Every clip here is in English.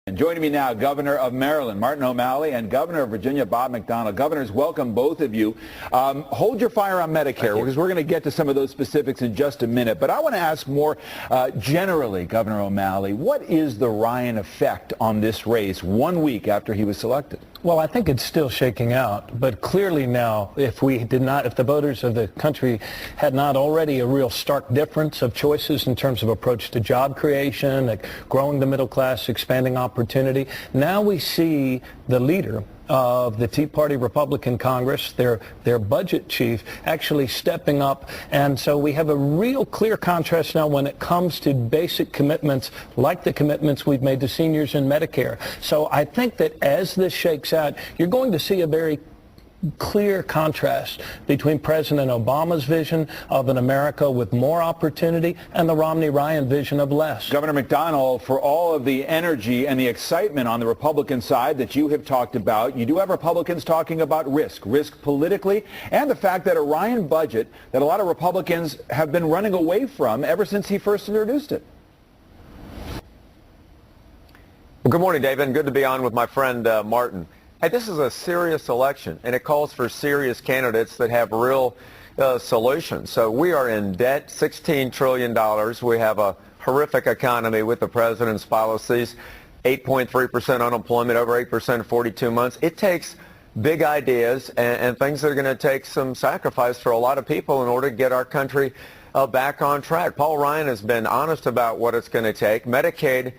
And joining me now, Governor of Maryland, Martin O'Malley, and Governor of Virginia, Bob McDonnell. Governors, welcome, both of you. Hold your fire on Medicare, because we're going to get to some of those specifics in just a minute. But I want to ask more generally, Governor O'Malley, what is the Ryan effect on this race 1 week after he was selected? Well, I think it's still shaking out, but clearly now, if the voters of the country had not already a real stark difference of choices in terms of approach to job creation, like growing the middle class, expanding opportunity, now we see the leader of the Tea Party Republican Congress, their budget chief, actually stepping up. And so we have a real clear contrast now when it comes to basic commitments like the commitments we've made to seniors in Medicare. So I think that as this shakes out, you're going to see a very clear contrast between President Obama's vision of an America with more opportunity and the Romney-Ryan vision of less. Governor McDonnell, for all of the energy and the excitement on the Republican side that you have talked about, you do have Republicans talking about risk politically, and the fact that a Ryan budget that a lot of Republicans have been running away from ever since he first introduced it. Well, good morning, David, and good to be on with my friend Martin. Hey, this is a serious election, and it calls for serious candidates that have real solutions. So we are in debt, $16 trillion. We have a horrific economy with the president's policies, 8.3% unemployment, over 8% in 42 months. It takes big ideas and things that are going to take some sacrifice for a lot of people in order to get our country back on track. Paul Ryan has been honest about what it's going to take. Medicaid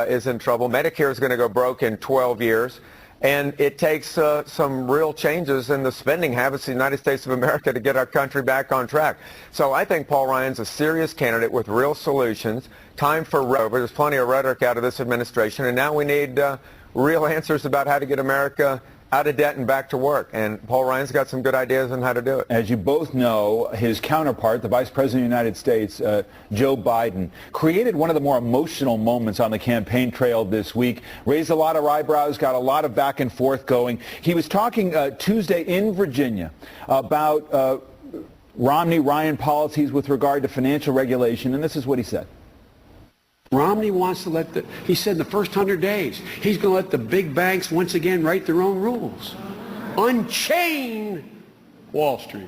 is in trouble. Medicare is going to go broke in 12 years. And it takes some real changes in the spending habits of the United States of America to get our country back on track. So I think Paul Ryan's a serious candidate with real solutions. Time for rhetoric. There's plenty of rhetoric out of this administration, and now we need real answers about how to get America out of debt and back to work. And Paul Ryan's got some good ideas on how to do it. As you both know, his counterpart, the Vice President of the United States, Joe Biden, created one of the more emotional moments on the campaign trail this week, raised a lot of eyebrows, got a lot of back and forth going. He was talking Tuesday in Virginia about Romney-Ryan policies with regard to financial regulation, and this is what he said. Romney wants to he said in the first 100 days, he's going to let the big banks once again write their own rules. Unchain Wall Street.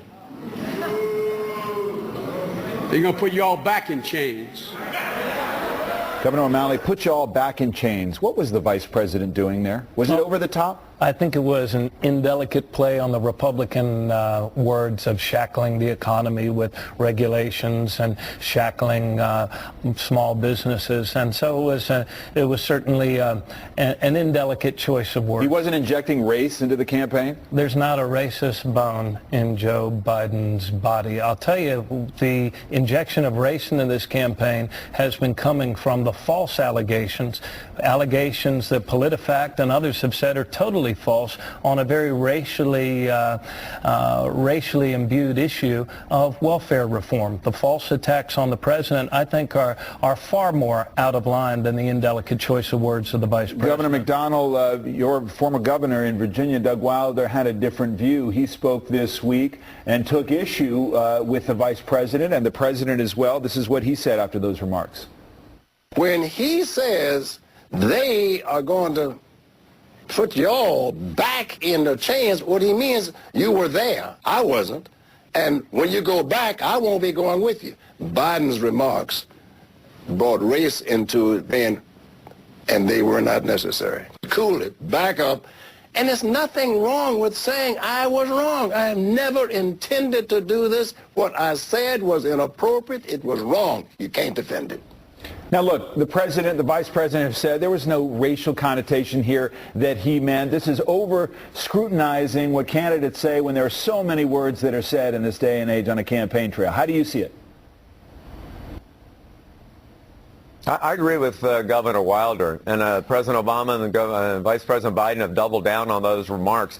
They're going to put you all back in chains. Governor O'Malley, put you all back in chains. What was the vice president doing there? Was it over the top? I think it was an indelicate play on the Republican words of shackling the economy with regulations and shackling small businesses, and so it was certainly an indelicate choice of words. He wasn't injecting race into the campaign? There's not a racist bone in Joe Biden's body. I'll tell you, the injection of race into this campaign has been coming from the false allegations that PolitiFact and others have said are totally false on a very racially imbued issue of welfare reform. The false attacks on the president, I think, are far more out of line than the indelicate choice of words of the vice president. Governor McDonnell, your former governor in Virginia, Doug Wilder, had a different view. He spoke this week and took issue with the vice president and the president as well. This is what he said after those remarks. When he says they are going to put y'all back in the chains, what he means, you were there. I wasn't. And when you go back, I won't be going with you. Biden's remarks brought race into it, and they were not necessary. Cool it, back up. And there's nothing wrong with saying I was wrong. I have never intended to do this. What I said was inappropriate. It was wrong. You can't defend it. Now, look, the president, the vice president have said there was no racial connotation here that he meant. This is over-scrutinizing what candidates say when there are so many words that are said in this day and age on a campaign trail. How do you see it? I agree with Governor Wilder, and President Obama and Vice President Biden have doubled down on those remarks.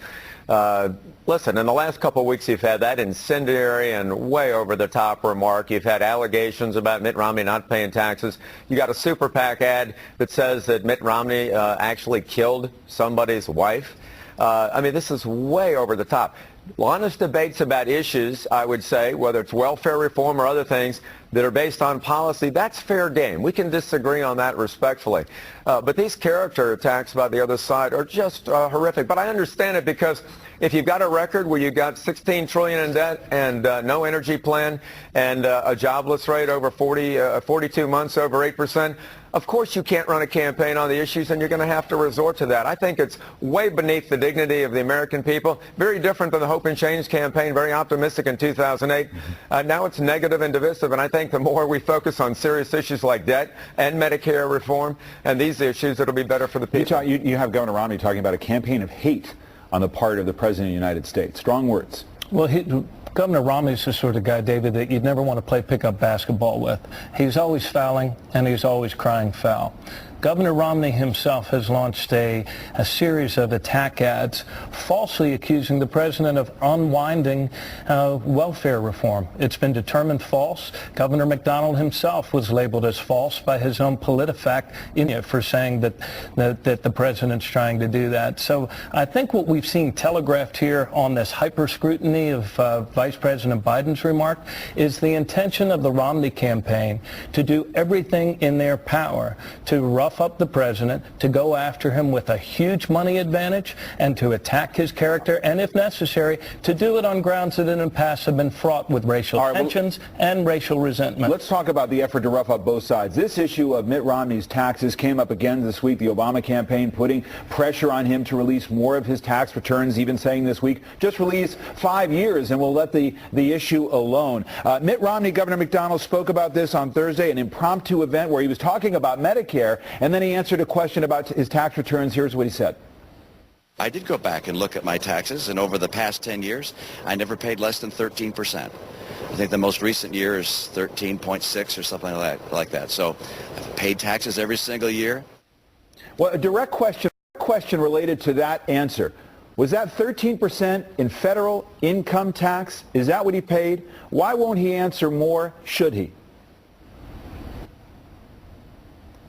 Listen, in the last couple of weeks, you've had that incendiary and way over-the-top remark. You've had allegations about Mitt Romney not paying taxes. You got a super PAC ad that says that Mitt Romney actually killed somebody's wife. I mean, this is way over the top. honest debates about issues, I would say, whether it's welfare reform or other things that are based on policy, that's fair game. We can disagree on that respectfully. But these character attacks by the other side are just horrific. But I understand it, because if you've got a record where you've got $16 trillion in debt and no energy plan and a jobless rate over 42 months over 8%, of course you can't run a campaign on the issues, and you're going to have to resort to that. I think it's way beneath the dignity of the American people. Very different than the Hope and Change campaign, very optimistic in 2008. Now it's negative and divisive, and I think the more we focus on serious issues like debt and Medicare reform and these issues, it'll be better for the people. You have Governor Romney talking about a campaign of hate on the part of the President of the United States. Strong words. Well, Governor Romney's the sort of guy, David, that you'd never want to play pickup basketball with. He's always fouling, and he's always crying foul. Governor Romney himself has launched a series of attack ads falsely accusing the president of unwinding welfare reform. It's been determined false. Governor McDonnell himself was labeled as false by his own PolitiFact for saying that the president's trying to do that. So I think what we've seen telegraphed here on this hyper scrutiny of Vice President Biden's remark is the intention of the Romney campaign to do everything in their power to rough up the president, to go after him with a huge money advantage, and to attack his character, and if necessary, to do it on grounds that in the past have been fraught with racial tensions and racial resentment. Let's talk about the effort to rough up both sides. This issue of Mitt Romney's taxes came up again this week. The Obama campaign putting pressure on him to release more of his tax returns, even saying this week, just release 5 years and we'll let the issue alone. Mitt Romney, Governor McDonnell, spoke about this on Thursday, an impromptu event where he was talking about Medicare, and then he answered a question about his tax returns. Here's what he said. I did go back and look at my taxes, and over the past 10 years, I never paid less than 13%. I think the most recent year is 13.6 or something like that. So I've paid taxes every single year. Well, a direct question related to that answer. Was that 13% in federal income tax? Is that what he paid? Why won't he answer more? Should he?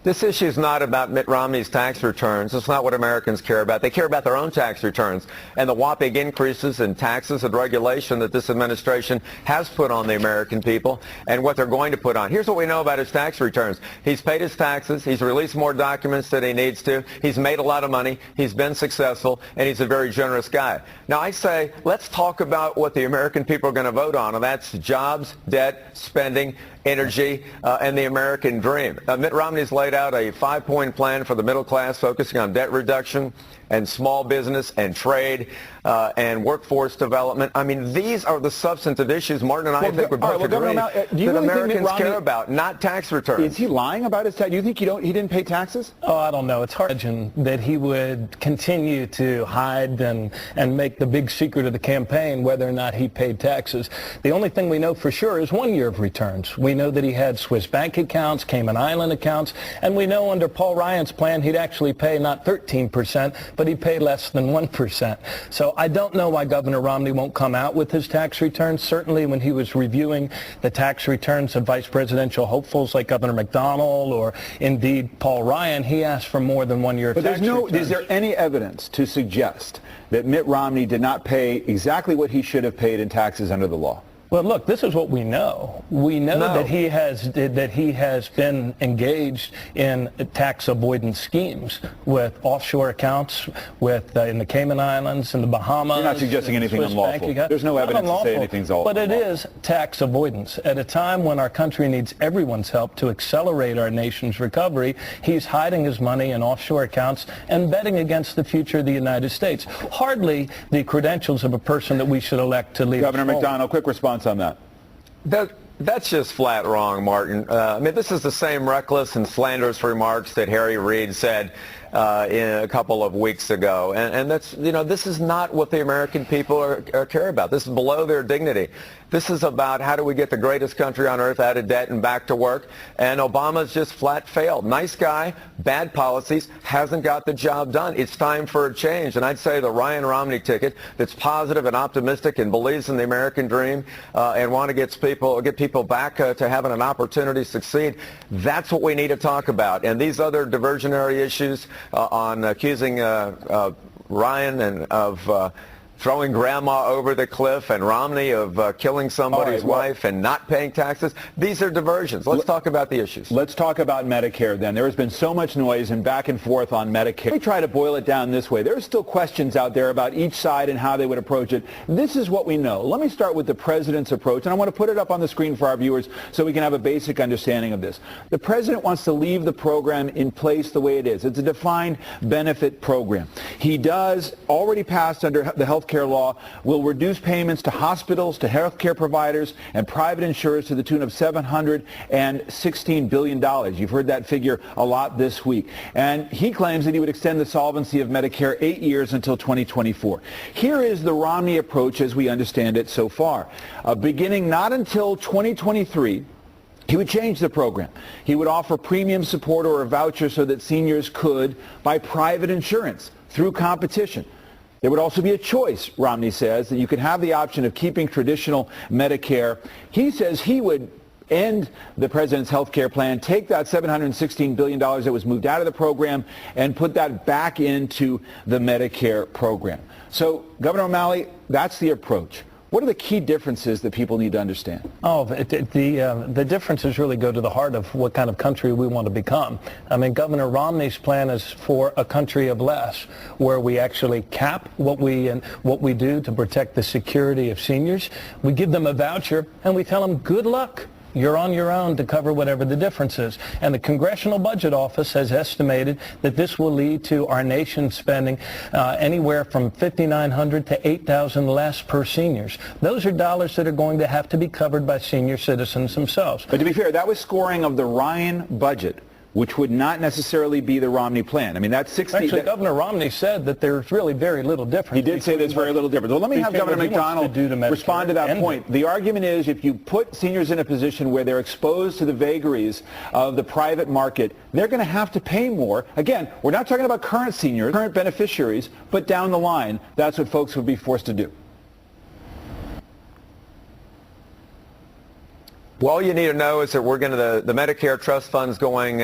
This issue is not about Mitt Romney's tax returns. It's not what Americans care about. They care about their own tax returns and the whopping increases in taxes and regulation that this administration has put on the American people and what they're going to put on. Here's what we know about his tax returns. He's paid his taxes. He's released more documents than he needs to. He's made a lot of money. He's been successful, and he's a very generous guy. Now, I say, let's talk about what the American people are going to vote on, and that's jobs, debt, spending, energy, and the American dream. Mitt Romney's laid out a 5-point plan for the middle class, focusing on debt reduction and small business and trade and workforce development. I mean, these are the substantive issues, Martin and I think we both agree, that Americans care about, not tax returns. Is he lying about his tax? Do you think he didn't pay taxes? Oh, I don't know. It's hard to imagine that he would continue to hide and make the big secret of the campaign whether or not he paid taxes. The only thing we know for sure is 1 year of returns. We know that he had Swiss bank accounts, Cayman Island accounts, and we know under Paul Ryan's plan he'd actually pay not 13%, but he'd pay less than 1%. So I don't know why Governor Romney won't come out with his tax returns. Certainly when he was reviewing the tax returns of vice presidential hopefuls like Governor McDonnell or indeed Paul Ryan, he asked for more than 1 year of tax returns. Is there any evidence to suggest that Mitt Romney did not pay exactly what he should have paid in taxes under the law? Well, look, this is what we know. We know that he has been engaged in tax avoidance schemes with offshore accounts, with in the Cayman Islands and the Bahamas. You're not suggesting anything unlawful. There's no evidence to say anything's unlawful. But it is tax avoidance. At a time when our country needs everyone's help to accelerate our nation's recovery, he's hiding his money in offshore accounts and betting against the future of the United States. Hardly the credentials of a person that we should elect to lead. Governor McDonnell, quick response on that. That's just flat wrong, Martin. I mean, this is the same reckless and slanderous remarks that Harry Reid said a couple of weeks ago. And that's, this is not what the American people care about. This is below their dignity. This is about how do we get the greatest country on earth out of debt and back to work. And Obama's just flat failed. Nice guy, bad policies, hasn't got the job done. It's time for a change. And I'd say the Ryan Romney ticket that's positive and optimistic and believes in the American dream and want to get people back to having an opportunity to succeed, that's what we need to talk about. And these other diversionary issues on accusing Ryan and of throwing grandma over the cliff and Romney of killing somebody's wife and not paying taxes. These are diversions. Let's talk about the issues. Let's talk about Medicare then. There has been so much noise and back and forth on Medicare. Let me try to boil it down this way. There are still questions out there about each side and how they would approach it. This is what we know. Let me start with the president's approach, and I want to put it up on the screen for our viewers so we can have a basic understanding of this. The president wants to leave the program in place the way it is. It's a defined benefit program. He does, already passed under the health care law, will reduce payments to hospitals, to health care providers, and private insurers to the tune of $716 billion. You've heard that figure a lot this week. And he claims that he would extend the solvency of Medicare 8 years until 2024. Here is the Romney approach as we understand it so far. Beginning not until 2023, he would change the program. He would offer premium support or a voucher so that seniors could buy private insurance through competition. There would also be a choice, Romney says, that you could have the option of keeping traditional Medicare. He says he would end the president's health care plan, take that $716 billion that was moved out of the program, and put that back into the Medicare program. So, Governor O'Malley, that's the approach. What are the key differences that people need to understand? Oh, the differences really go to the heart of what kind of country we want to become. I mean, Governor Romney's plan is for a country of less, where we actually cap what we do to protect the security of seniors. We give them a voucher, and we tell them, good luck. You're on your own to cover whatever the difference is. And the Congressional Budget Office has estimated that this will lead to our nation spending anywhere from $5,900 to $8,000 less per seniors. Those are dollars that are going to have to be covered by senior citizens themselves. But to be fair, that was scoring of the Ryan budget, which would not necessarily be the Romney plan. I mean, that's 60... Actually, Governor Romney said that there's really very little difference. He did say there's very little difference. Well, let me have Governor McDonnell respond to that point. The argument is if you put seniors in a position where they're exposed to the vagaries of the private market, they're going to have to pay more. Again, we're not talking about current seniors, current beneficiaries, but down the line, that's what folks would be forced to do. Well, all you need to know is that we're going to, the Medicare trust fund's going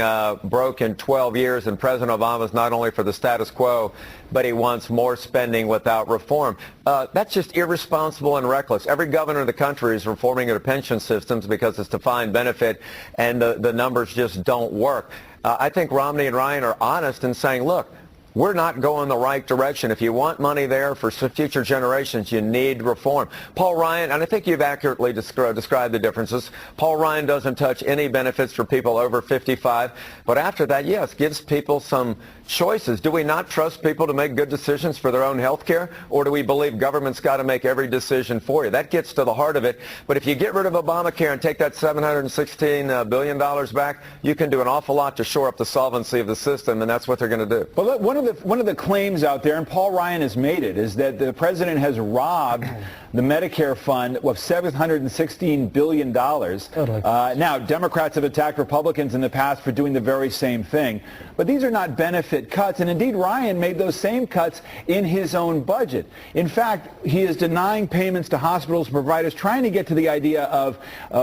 broke in 12 years, and President Obama's not only for the status quo, but he wants more spending without reform. That's just irresponsible and reckless. Every governor in the country is reforming their pension systems because it's defined benefit, and the numbers just don't work. I think Romney and Ryan are honest in saying, look, we're not going the right direction. If you want money there for future generations, you need reform. Paul Ryan, and I think you've accurately described the differences. Paul Ryan doesn't touch any benefits for people over 55. But after that, yes, gives people some choices. Do we not trust people to make good decisions for their own health care? Or do we believe government's got to make every decision for you? That gets to the heart of it. But if you get rid of Obamacare and take that $716 billion back, you can do an awful lot to shore up the solvency of the system, and that's what they're going to do. Well, look, one of the claims out there, and Paul Ryan has made it, is that the president has robbed the Medicare fund of $716 billion. Now, Democrats have attacked Republicans in the past for doing the very same thing. But these are not benefit cuts, and indeed Ryan made those same cuts in his own budget. In fact, he is denying payments to hospitals and providers, trying to get to the idea of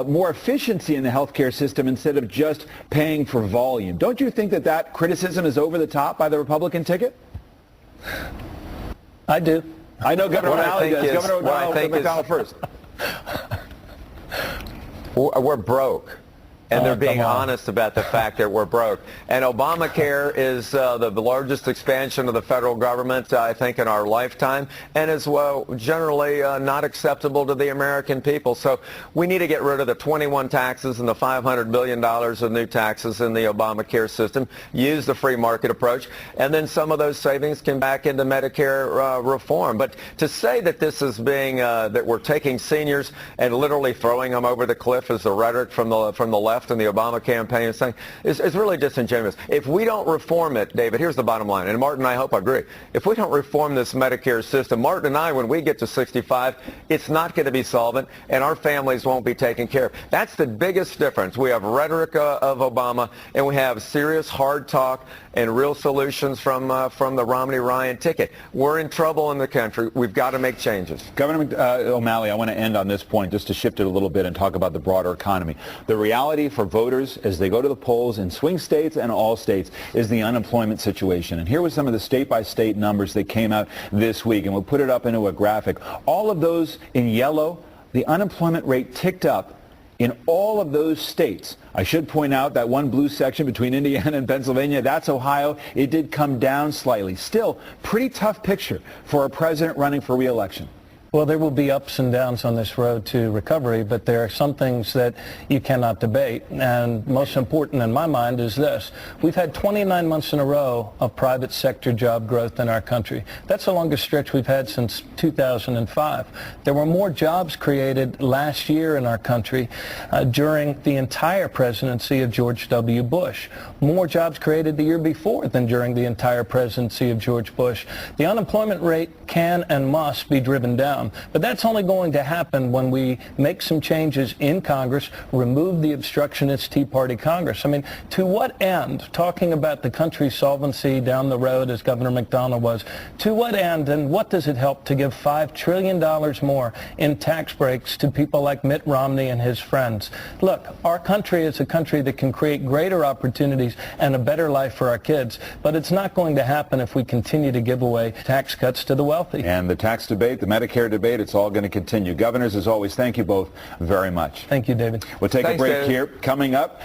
more efficiency in the healthcare system instead of just paying for volume. Don't you think that that criticism is over the top by the Republican ticket? I do. I know Governor O'Malley does. Governor McDonnell first. We're broke. And they're being honest about the fact that we're broke. And Obamacare is the largest expansion of the federal government, I think, in our lifetime, and is generally not acceptable to the American people. So we need to get rid of the 21 taxes and the $500 billion of new taxes in the Obamacare system, use the free market approach, and then some of those savings can back into Medicare reform. But to say that this is being, that we're taking seniors and literally throwing them over the cliff is the rhetoric from the left and the Obama campaign is saying is really disingenuous. If we don't reform it, David, here's the bottom line, and Martin, I hope I agree. If we don't reform this Medicare system, Martin and I, when we get to 65, it's not going to be solvent, and our families won't be taken care of. That's the biggest difference. We have rhetoric of Obama, and we have serious hard talk and real solutions from the Romney-Ryan ticket. We're in trouble in the country. We've got to make changes. Governor O'Malley, I want to end on this point just to shift it a little bit and talk about the broader economy. The reality for voters as they go to the polls in swing states and all states is the unemployment situation. And here was some of the state-by-state numbers that came out this week, and we'll put it up into a graphic. All of those in yellow, the unemployment rate ticked up in all of those states. I should point out that one blue section between Indiana and Pennsylvania, that's Ohio. It did come down slightly. Still, pretty tough picture for a president running for re-election. Well, there will be ups and downs on this road to recovery, but there are some things that you cannot debate. And most important in my mind is this. We've had 29 months in a row of private sector job growth in our country. That's the longest stretch we've had since 2005. There were more jobs created last year in our country during the entire presidency of George W. Bush. More jobs created the year before than during the entire presidency of George Bush. The unemployment rate can and must be driven down. But that's only going to happen when we make some changes in Congress, remove the obstructionist Tea Party Congress. I mean, to what end, talking about the country's solvency down the road as Governor McDonnell was, to what end and what does it help to give $5 trillion more in tax breaks to people like Mitt Romney and his friends? Look, our country is a country that can create greater opportunities and a better life for our kids, but it's not going to happen if we continue to give away tax cuts to the wealthy. And the tax debate, the Medicare debate, it's all going to continue. Governors, as always, thank you both very much. Thank you, David. We'll take a break here. Coming up,